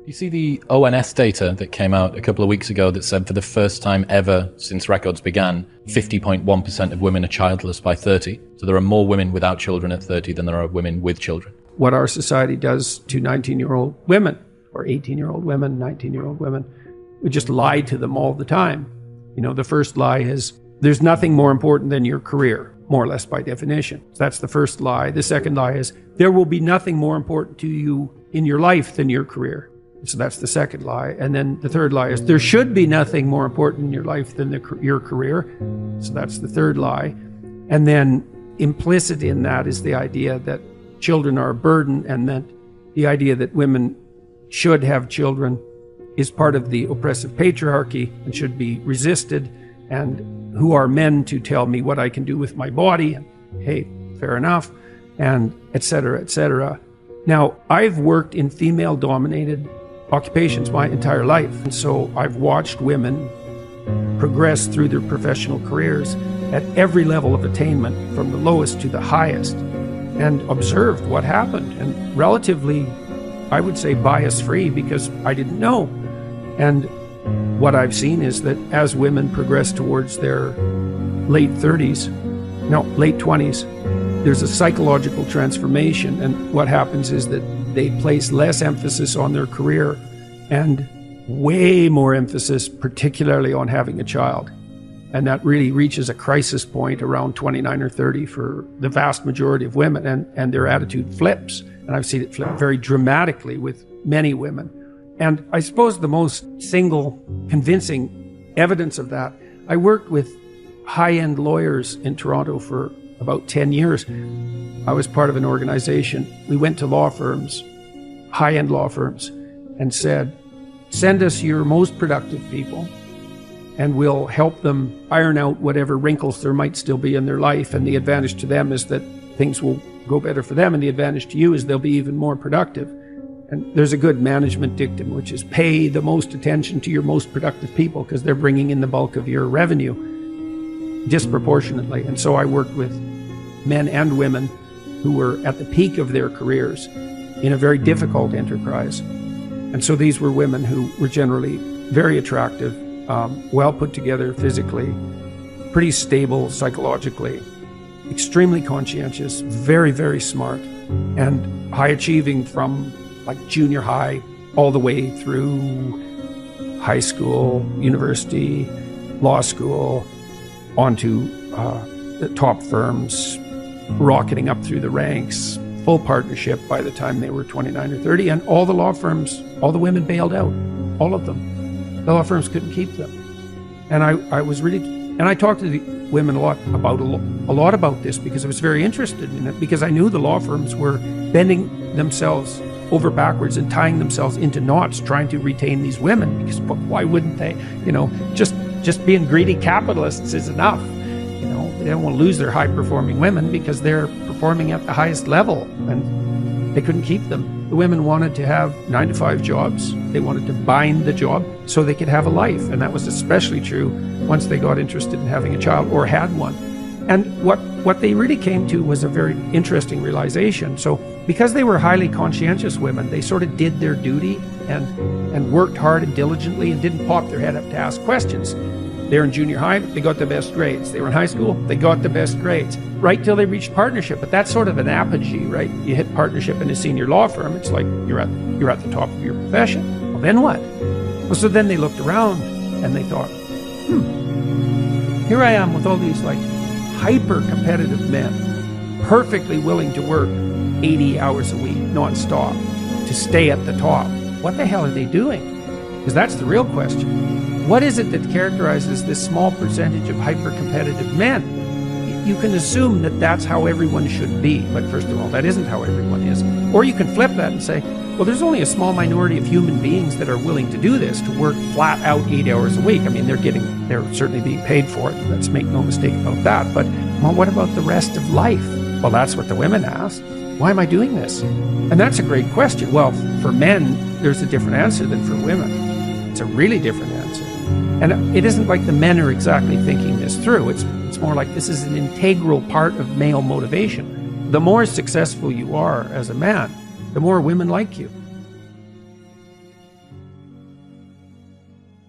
You see the ONS data that came out a couple of weeks ago that said for the first time ever since records began, 50.1% of women are childless by 30. So there are more women without children at 30 than there are women with children. What our society does to 19-year-old women, or 18-year-old women, 19-year-old women, we just lie to them all the time. You know, the first lie is, there's nothing more important than your career, more or less by definition. So that's the first lie. The second lie is, there will be nothing more important to you in your life than your career. So that's the second lie. And then the third lie is, there should be nothing more important in your life than your career. So that's the third lie. And then implicit in that is the idea that children are a burden, and that the idea that women should have children is part of the oppressive patriarchy and should be resisted. And who are men to tell me what I can do with my body? And, hey, fair enough, and et cetera, et cetera. Now, I've worked in female-dominated occupations my entire life, and so I've watched women progress through their professional careers at every level of attainment, from the lowest to the highest, and observed what happened, and relatively, I would say, bias-free, because I didn't know. And what I've seen is that as women progress towards their late 20s, there's a psychological transformation, and what happens is that they place less emphasis on their career and way more emphasis, particularly on having a child. And that really reaches a crisis point around 29 or 30 for the vast majority of women, and their attitude flips. And I've seen it flip very dramatically with many women. And I suppose the most single convincing evidence of that, I worked with high-end lawyers in Toronto for about 10 years. I was part of an organization. We went to law firms, high-end law firms, and said, send us your most productive people, and we'll help them iron out whatever wrinkles there might still be in their life. And the advantage to them is that things will go better for them, and the advantage to you is they'll be even more productive. And there's a good management dictum, which is pay the most attention to your most productive people, because they're bringing in the bulk of your revenue disproportionately. And so I worked with men and women who were at the peak of their careers in a very difficult enterprise. And so these were women who were generally very attractive, well put together physically, pretty stable psychologically, extremely conscientious, very, very smart, and high achieving from like junior high all the way through high school, university, law school, onto the top firms, rocketing up through the ranks, full partnership by the time they were 29 or 30. And all the law firms, all the women bailed out, all of them. The law firms couldn't keep them. And I was really, and I talked to the women a lot about this, because I was very interested in it, because I knew the law firms were bending themselves over backwards and tying themselves into knots trying to retain these women, because why wouldn't they? You know, just being greedy capitalists is enough. You know, they don't want to lose their high-performing women because they're performing at the highest level, and they couldn't keep them. The women wanted to have 9-to-5 jobs. They wanted to bind the job so they could have a life, and that was especially true once they got interested in having a child or had one. And what they really came to was a very interesting realization. So because they were highly conscientious women, they sort of did their duty and worked hard and diligently and didn't pop their head up to ask questions. They were in junior high, they got the best grades. They were in high school, they got the best grades, right till they reached partnership. But that's sort of an apogee, right? You hit partnership in a senior law firm, it's like you're at the top of your profession. Well, then what? Well, so then they looked around and they thought, here I am with all these like hyper-competitive men, perfectly willing to work 80 hours a week, non-stop, to stay at the top. What the hell are they doing? Because that's the real question. What is it that characterizes this small percentage of hyper-competitive men? You can assume that that's how everyone should be, but first of all, that isn't how everyone is. Or you can flip that and say, well, there's only a small minority of human beings that are willing to do this, to work flat out 8 hours a week. I mean, they're certainly being paid for it. Let's make no mistake about that. But well, what about the rest of life? Well, that's what the women ask. Why am I doing this? And that's a great question. Well, for men, there's a different answer than for women. It's a really different answer. And it isn't like the men are exactly thinking this through. It's more like this is an integral part of male motivation. The more successful you are as a man, the more women like you.